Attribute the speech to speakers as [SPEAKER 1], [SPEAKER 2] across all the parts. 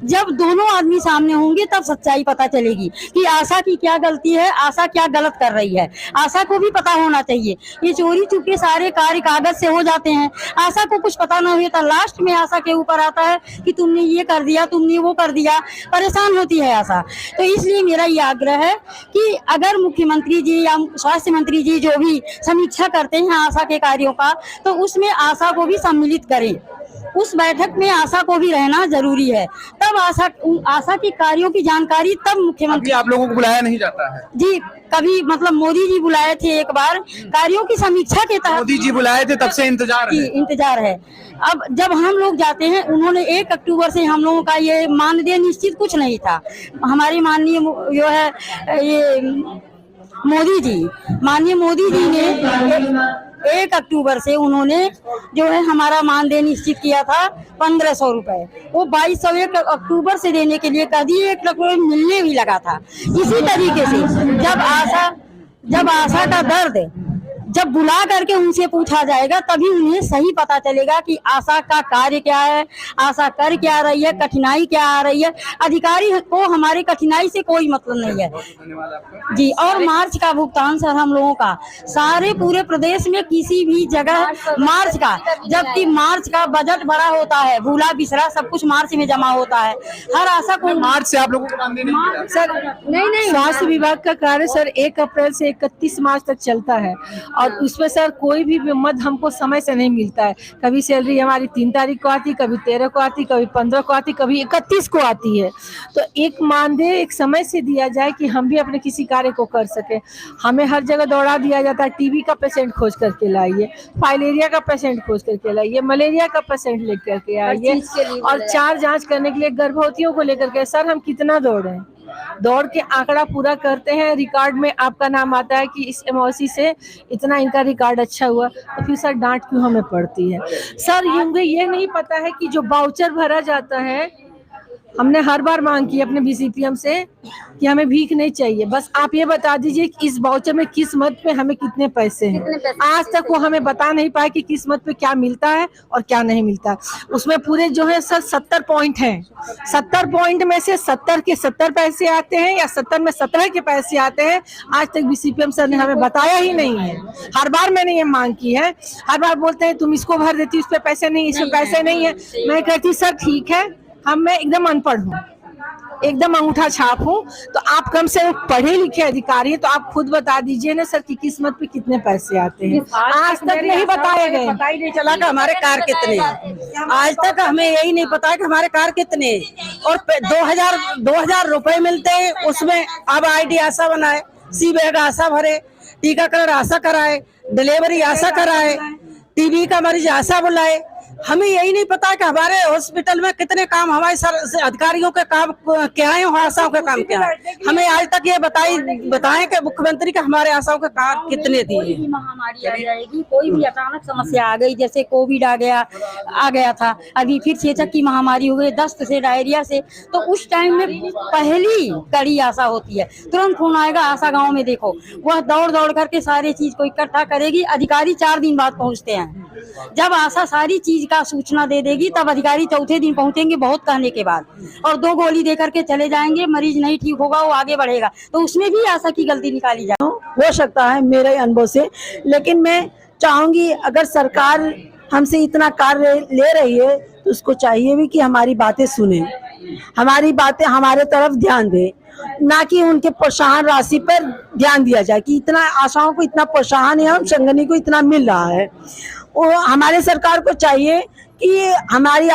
[SPEAKER 1] जब दोनों आदमी सामने होंगे तब सच्चाई पता चलेगी कि आशा की क्या गलती है, आशा क्या गलत कर रही है। आशा को भी पता होना चाहिए। ये चोरी चुपके सारे कार्य कागज से हो जाते हैं, आशा को कुछ पता नहीं होता। लास्ट में आशा के ऊपर आता है कि तुमने ये कर दिया, तुमने वो कर दिया, परेशान होती है आशा। तो इसलिए मेरा ये आग्रह है कि अगर मुख्यमंत्री जी या स्वास्थ्य मंत्री जी जो भी समीक्षा करते हैं आशा के कार्यों का, तो उसमें आशा को भी सम्मिलित करें। उस बैठक में आशा को भी रहना जरूरी है। तब आशा की कार्यों की जानकारी तब मुख्यमंत्री।
[SPEAKER 2] आप लोगों को बुलाया नहीं जाता है
[SPEAKER 1] जी, कभी मतलब मोदी जी बुलाए थे एक बार कार्यों की समीक्षा के तहत।
[SPEAKER 2] मोदी जी बुलाए थे, तब से
[SPEAKER 1] इंतजार है। अब जब हम लोग जाते हैं, उन्होंने 1 अक्टूबर से हम लोगों का ये मानदेय निश्चित कुछ नहीं था। हमारी माननीय जो है ये माननीय मोदी जी ने 1 अक्टूबर से उन्होंने जो है हमारा मानदेय निश्चित किया था 1500 रुपए। वो 2200 1 अक्टूबर से देने के लिए कह दिए, 1 लाख रुपए मिलने भी लगा था। इसी तरीके से जब आशा का दर्द जब बुला करके उनसे पूछा जाएगा, तभी उन्हें सही पता चलेगा कि आशा का कार्य क्या है, आशा कर क्या रही है, कठिनाई क्या आ रही है। अधिकारी को हमारे कठिनाई से कोई मतलब नहीं है जी। और मार्च का भुगतान सर हम लोगों का सारे पूरे प्रदेश में किसी भी जगह मार्च का, जबकि मार्च का बजट बड़ा होता है, भूला बिसरा सब कुछ मार्च में जमा होता है। हर आशा को
[SPEAKER 2] मार्च से आप लोगों को मानदेय नहीं मिला?
[SPEAKER 3] सर नहीं, स्वास्थ्य विभाग का कार्य सर 1 अप्रैल से 31 मार्च तक चलता है और उसमें सर कोई भी मद हमको समय से नहीं मिलता है। कभी सैलरी हमारी 3 तारीख को आती, कभी 13 को आती, कभी 15 को आती, कभी 31 को आती है। तो एक मानदेय एक समय से दिया जाए कि हम भी अपने किसी कार्य को कर सके। हमें हर जगह दौड़ा दिया जाता है, टीबी का पेशेंट खोज करके लाइए, फाइलेरिया का पेशेंट खोज करके लाइए, मलेरिया का पेशेंट लेकर के आइए, और 4 जाँच करने के लिए गर्भवतियों को लेकर के। सर हम कितना दौड़ के आंकड़ा पूरा करते हैं, रिकॉर्ड में आपका नाम आता है कि इस एमओसी से इतना इनका रिकॉर्ड अच्छा हुआ, तो फिर सर डांट क्यों हमें पड़ती है? सर ये नहीं पता है कि जो वाउचर भरा जाता है, हमने हर बार मांग की अपने बीसीपीएम से कि हमें भीख नहीं चाहिए, बस आप ये बता दीजिए कि इस वाउचर में किस मद पे हमें कितने पैसे हैं। आज तक वो हमें बता नहीं पाए कि किस मद पे क्या मिलता है और क्या नहीं मिलता। उसमें पूरे जो है सर 70 पॉइंट हैं, 70 पॉइंट में से 70 के 70 पैसे आते हैं या 70 में 17 के पैसे आते हैं। आज तक बीसीपीएम सर ने हमें बताया ही नहीं है। हर बार मैंने ये मांग की है, हर बार बोलते हैं तुम इसको भर देती, इस पे पैसे नहीं, इसमें पैसे नहीं है। मैं कहती सर ठीक है, मैं एकदम अनपढ़ हूँ, एकदम अंगूठा छाप हूँ, तो आप कम से कम पढ़े लिखे अधिकारी हैं, तो आप खुद बता दीजिए ना सर कि किस्मत पे कितने पैसे आते हैं। आज तक नहीं बताए गए,
[SPEAKER 4] पता ही नहीं चला कि हमारे कार कितने हैं। आज तक हमें यही नहीं पता है कि हमारे कार कितने हैं। और 2000 रुपए मिलते हैं, उसमें अब ID आशा बनाए, सी बैग आशा भरे, टीकाकरण आशा कराए, डिलीवरी आशा कराए, टीबी का मरीज आशा बुलाए। हमें यही नहीं पता कि हमारे हॉस्पिटल में कितने काम, हमारे अधिकारियों के काम क्या है, आशाओं के काम क्या है। हमें आज तक ये बताएं कि मुख्यमंत्री का हमारे आशाओं के काम कितने दिए।
[SPEAKER 1] कोई भी महामारी आ जाएगी, कोई भी अचानक समस्या आ गई, जैसे कोविड आ गया था, अभी फिर चेचक की महामारी हो गई, दस्त से, डायरिया से, तो उस टाइम में पहली कड़ी आशा होती है। तुरंत फोन आएगा आशा गाँव में, देखो वह दौड़ करके सारी चीज को इकट्ठा करेगी। अधिकारी 4 दिन बाद पहुँचते हैं। जब आशा सारी चीज का सूचना दे देगी, तब अधिकारी 4थे दिन पहुंचेंगे बहुत कहने के बाद, और 2 गोली दे करके चले जाएंगे। मरीज नहीं ठीक होगा, वो आगे बढ़ेगा, तो उसमें भी आशा की गलती निकाली जाए।
[SPEAKER 4] हो सकता है मेरे अनुभव से, लेकिन मैं चाहूंगी अगर सरकार हमसे इतना कार्य ले रही है तो उसको चाहिए भी कि हमारी बातें सुने, हमारी बातें हमारे तरफ ध्यान दे, ना कि उनके प्रोत्साहन राशि पर ध्यान दिया जाए कि इतना आशाओं को इतना प्रोत्साहन है, हम संगठन को इतना मिल रहा है। वो हमारे सरकार को चाहिए कि हमारी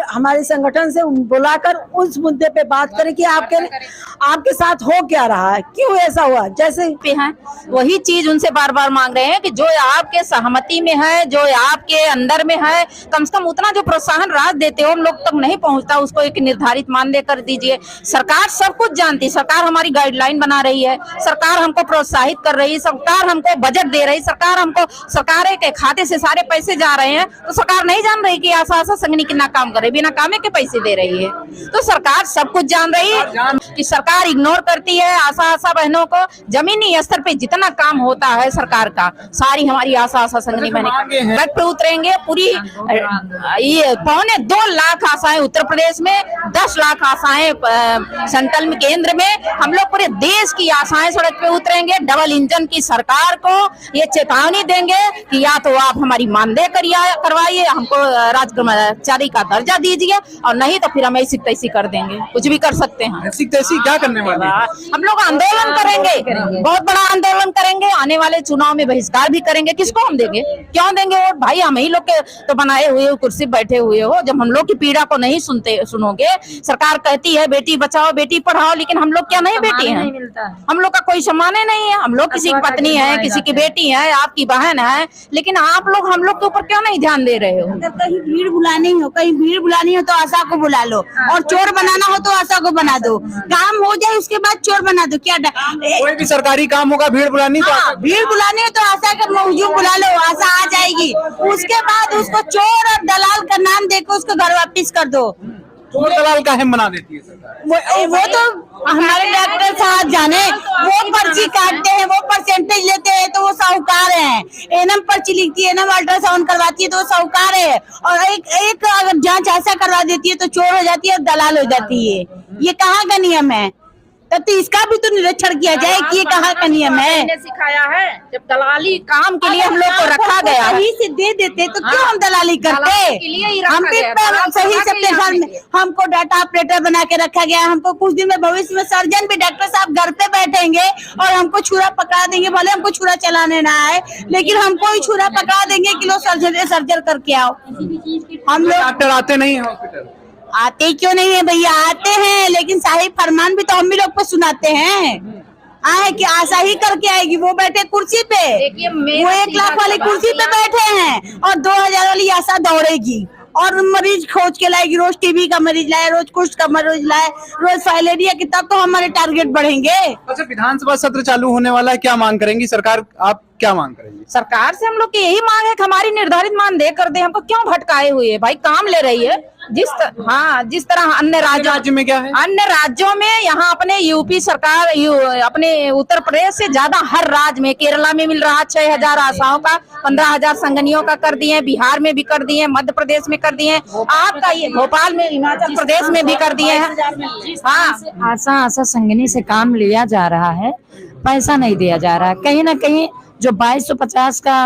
[SPEAKER 4] हमारे संगठन से बुलाकर उस मुद्दे पे बात करें कि आपके साथ हो क्या रहा है, क्यों ऐसा हुआ। जैसे
[SPEAKER 5] पे हैं वही चीज उनसे बार बार मांग रहे हैं कि जो आपके सहमति में है, जो आपके अंदर में है, कम से कम उतना जो प्रोत्साहन राशि देते हो हम लोग तक नहीं पहुंचता, उसको एक निर्धारित मानदेय कर दीजिए। सरकार सब कुछ जानती, सरकार हमारी गाइडलाइन बना रही है, सरकार हमको प्रोत्साहित कर रही है, सरकार हमको बजट दे रही है, सरकार के खाते से सारे पैसे जा रहे हैं, तो सरकार नहीं जान रही रही कि आशा संगनी कितना काम करे, बिना कामे के पैसे दे रही है। तो सरकार सब कुछ जान रही है कि सरकार इग्नोर करती है आशा बहनों को। जमीनी स्तर पे जितना काम होता है सरकार का, सारी हमारी आशा संगनी बहनें सड़क पे उतरेंगे। पूरी ये 2.25 लाख आशाएं उत्तर प्रदेश में, 10 लाख आशाएं सेंट्रल में, केंद्र में। हम लोग पूरे देश की आशाएं सड़क पे उतरेंगे। डबल इंजन की सरकार को ये चेतावनी देंगे कि या तो आप हमारी मानदेय करवाइए, हमको राजकर्मचारी का दर्जा दीजिए, और नहीं तो फिर हम ऐसी तैसी कर देंगे। कुछ भी कर सकते हैं।
[SPEAKER 2] ऐसी तैसी क्या करने वाले हैं?
[SPEAKER 5] हम लोग आंदोलन करेंगे, बहुत बड़ा आंदोलन करेंगे। आने वाले चुनाव में बहिष्कार भी करेंगे। किसको हम देंगे? क्यों देंगे वोट? भाई हम ही लोग के तो बनाए हुए हो, कुर्सी बैठे हुए हो। जब हम लोग की पीड़ा को नहीं सुनोगे, सरकार कहती है बेटी बचाओ बेटी पढ़ाओ, लेकिन हम लोग क्या नहीं बेटी हैं? हम लोग का कोई सम्मान नहीं है। हम लोग किसी की पत्नी है, किसी की बेटी है, आपकी बहन है, लेकिन आप लोग हम लोग के ऊपर क्यों नहीं ध्यान दे रहे हो?
[SPEAKER 1] अगर कहीं भीड़ बुलानी हो, तो आशा को बुला लो, और चोर बनाना हो तो आशा को बना दो। काम हो जाए उसके बाद चोर बना दो। क्या
[SPEAKER 2] कोई भी सरकारी काम होगा, भीड़ बुलानी तो
[SPEAKER 1] भीड़ बुलानी है तो आशा का मौजूद बुला लो, आशा आ जाएगी। उसके बाद उसको चोर और दलाल का नाम देकर उसको घर वापिस कर दो।
[SPEAKER 2] चोर दलाल का हम बना देती है सरकार।
[SPEAKER 1] वो तो हमारे डॉक्टर साहब जाने, वो पर्ची काटते हैं, वो परसेंटेज लेते हैं तो वो साहूकार हैं। एनम पर्ची लिखती है, एनम अल्ट्रासाउंड करवाती है तो वो साहूकार है। और एक अगर जांच ऐसा करवा देती है तो चोर हो जाती है और दलाल हो जाती है। ये कहाँ का नियम है? तो इसका भी तो निरीक्षण किया जाए कि ये कहाँ का नियम है।
[SPEAKER 5] सिखाया है जब दलाली काम के लिए हम लोग को रखा गया है,
[SPEAKER 1] सही से दे देते तो क्यों हम दलाली करते? हम भी सही से प्लेटफॉर्म में हमको डाटा ऑपरेटर बना के रखा गया। हमको कुछ दिन में भविष्य में सर्जन भी डॉक्टर साहब घर पे बैठेंगे और हमको छुरा पकड़ा देंगे। भले हमको छुरा चलाने ना आए, लेकिन हमको ही छुरा पकड़ा देंगे कि लो सर्जन करके आओ। हम लोग
[SPEAKER 2] डॉक्टर आते नहीं है हॉस्पिटल।
[SPEAKER 1] आते क्यों नहीं है भैया? आते हैं, लेकिन साहिब फरमान भी तो हम भी लोग पे सुनाते हैं। आए कि आशा ही करके आएगी। वो बैठे कुर्सी पे, वो 1 लाख वाली कुर्सी पे बैठे हैं और 2000 वाली आशा दौड़ेगी और मरीज खोज के लाएगी। रोज टीबी का मरीज लाए, रोज कुछ का मरीज लाए, रोज फाइलेरिया की, तब तो हमारे टारगेट बढ़ेंगे।
[SPEAKER 2] अच्छा, विधानसभा सत्र चालू होने वाला है, क्या मांग करेंगी सरकार? आप क्या मांग करेंगी?
[SPEAKER 5] सरकार से हम लोग की यही मांग है कि हमारी निर्धारित मानदेय कर दे। हमको क्यों भटकाए हुए है भाई? काम ले रही है जिस तरह अन्य
[SPEAKER 2] राज्य में क्या है?
[SPEAKER 5] अन्य राज्यों में, यहाँ अपने यूपी सरकार अपने उत्तर प्रदेश से ज्यादा हर राज्य में, केरला में मिल रहा 6000 आशाओं का, 15000 संगनियों का कर दिए, बिहार में भी कर दिए, मध्य प्रदेश में कर दिए, आपका ये भोपाल में, हिमाचल प्रदेश में भी कर दिए हैं। हाँ,
[SPEAKER 6] आशा संगनी से काम लिया जा रहा है, पैसा नहीं दिया जा रहा है। कहीं ना कहीं जो 2250 का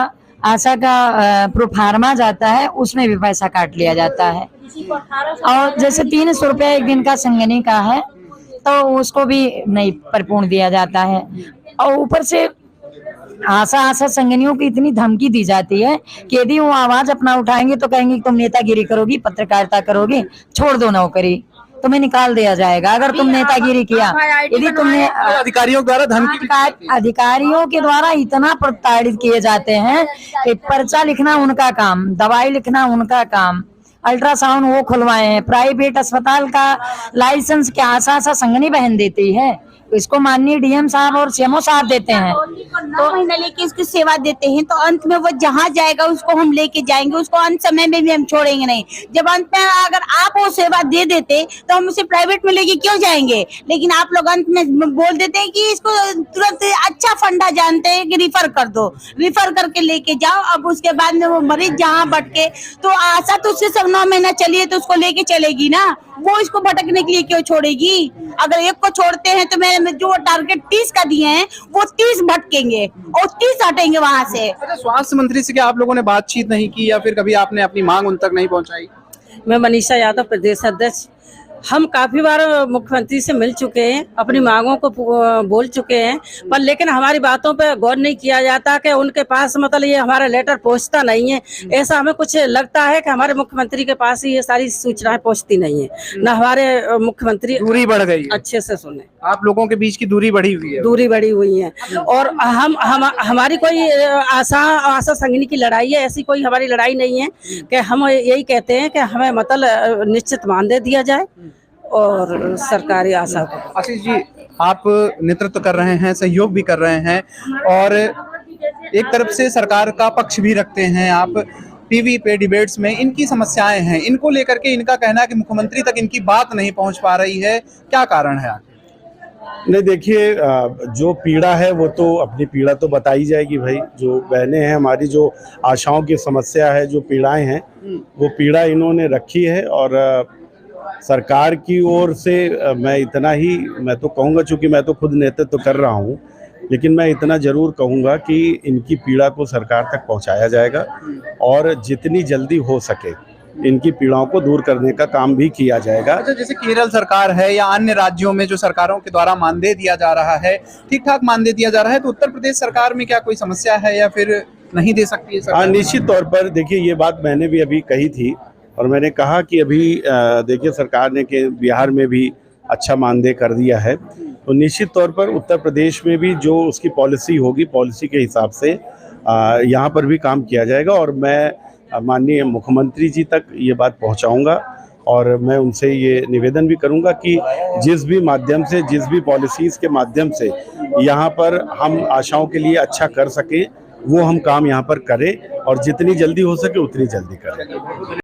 [SPEAKER 6] आशा का प्रोफार्मा जाता है, उसमें भी पैसा काट लिया जाता है। और जैसे 300 रुपया एक दिन का संगनी का है तो उसको भी नहीं परिपूर्ण दिया जाता है। और ऊपर से आशा संगनियों की इतनी धमकी दी जाती है कि यदि वो आवाज अपना उठाएंगे तो कहेंगे तुम नेतागिरी करोगी, पत्रकारिता करोगी, छोड़ दो नौकरी, तुम्हें निकाल दिया जाएगा अगर तुम नेतागिरी किया। यदि तुमने
[SPEAKER 2] अधिकारियों द्वारा धमकी,
[SPEAKER 6] अधिकारियों के द्वारा इतना प्रताड़ित किए जाते हैं कि पर्चा लिखना उनका काम, दवाई लिखना उनका काम, अल्ट्रासाउंड वो खुलवाए हैं। प्राइवेट अस्पताल का लाइसेंस क्या आशा संगनी बहन देती है? इसको माननीय डीएम साहब और सीएमओ साहब देते हैं।
[SPEAKER 1] 9 महीना लेके उसकी सेवा देते हैं, तो अंत में वो जहाँ जाएगा उसको हम लेके जाएंगे, उसको अंत समय में भी हम छोड़ेंगे नहीं। जब अंत में अगर आप वो सेवा दे देते तो हम उसे प्राइवेट में लेके क्यों जाएंगे? लेकिन आप लोग अंत में बोल देते हैं कि इसको तुरंत अच्छा फंडा जानते हैं कि रिफर कर दो, रिफर करके लेके जाओ। अब उसके बाद में वो मरीज जहाँ भटके, तो आशा तो उससे सब 9 महीना चलिए तो उसको लेके चलेगी ना, वो इसको भटकने के लिए क्यों छोड़ेगी? अगर एक को छोड़ते हैं तो मेरे जो टारगेट 30 का दिए हैं वो 30 भटकेंगे और 30 हटेंगे वहाँ से।
[SPEAKER 2] अच्छा, स्वास्थ्य मंत्री से क्या आप लोगों ने बातचीत नहीं की या फिर कभी आपने अपनी मांग उन तक नहीं पहुंचाई?
[SPEAKER 7] मैं मनीषा यादव, प्रदेश अध्यक्ष। हम काफी बार मुख्यमंत्री से मिल चुके हैं, अपनी मांगों को बोल चुके हैं, पर लेकिन हमारी बातों पे गौर नहीं किया जाता कि उनके पास मतलब ये हमारा लेटर पहुंचता नहीं है। ऐसा हमें कुछ लगता है कि हमारे मुख्यमंत्री के पास ही ये सारी सूचनाएं पहुंचती नहीं है, न हमारे मुख्यमंत्री
[SPEAKER 2] दूरी बढ़ गई है।
[SPEAKER 7] अच्छे से सुने,
[SPEAKER 2] आप लोगों के बीच की दूरी बढ़ी हुई है।
[SPEAKER 7] दूरी बढ़ी हुई है। और हमारी कोई आशा संगनी की लड़ाई है, ऐसी कोई हमारी लड़ाई नहीं है कि हम यही कहते हैं कि हमें मतलब निश्चित मानदेय दिया जाए और सरकारी आशा को।
[SPEAKER 2] आशीष जी, आप नेतृत्व कर रहे हैं, सहयोग भी कर रहे हैं और एक तरफ से सरकार का पक्ष भी रखते हैं आप, टीवी पे डिबेट्स में इनकी समस्याएं हैं, इनको लेकर के इनका कहना है कि मुख्यमंत्री तक इनकी बात नहीं पहुंच पा रही है, क्या कारण है?
[SPEAKER 8] नहीं देखिए, जो पीड़ा है वो तो अपनी पीड़ा तो बताई जाएगी भाई। जो बहनें हैं हमारी, जो आशाओं की समस्या है, जो पीड़ाएं हैं, वो पीड़ा इन्होंने रखी है। और सरकार की ओर से मैं तो कहूँगा, चूँकि मैं तो खुद नेतृत्व कर रहा हूँ, लेकिन मैं इतना ज़रूर कहूँगा कि इनकी पीड़ा को सरकार तक पहुँचाया जाएगा और जितनी जल्दी हो सके इनकी पीड़ाओं को दूर करने का काम भी किया जाएगा।
[SPEAKER 2] अच्छा, जैसे केरल सरकार है या अन्य राज्यों में जो सरकारों के द्वारा मानदेय दिया जा रहा है, ठीक ठाक मानदेय दिया जा रहा है, तो उत्तर प्रदेश सरकार में क्या कोई समस्या है या फिर नहीं दे सकती है सरकार?
[SPEAKER 8] निश्चित तौर पर देखिए, ये बात मैंने भी अभी कही थी और मैंने कहा कि अभी देखिए सरकार ने के बिहार में भी अच्छा मानदेय कर दिया है, तो निश्चित तौर पर उत्तर प्रदेश में भी जो उसकी पॉलिसी होगी, पॉलिसी के हिसाब से यहाँ पर भी काम किया जाएगा। और मैं माननीय मुख्यमंत्री जी तक ये बात पहुँचाऊँगा और मैं उनसे ये निवेदन भी करूँगा कि जिस भी माध्यम से, जिस भी पॉलिसीज़ के माध्यम से यहाँ पर हम आशाओं के लिए अच्छा कर सकें, वो हम काम यहाँ पर करें और जितनी जल्दी हो सके उतनी जल्दी करें।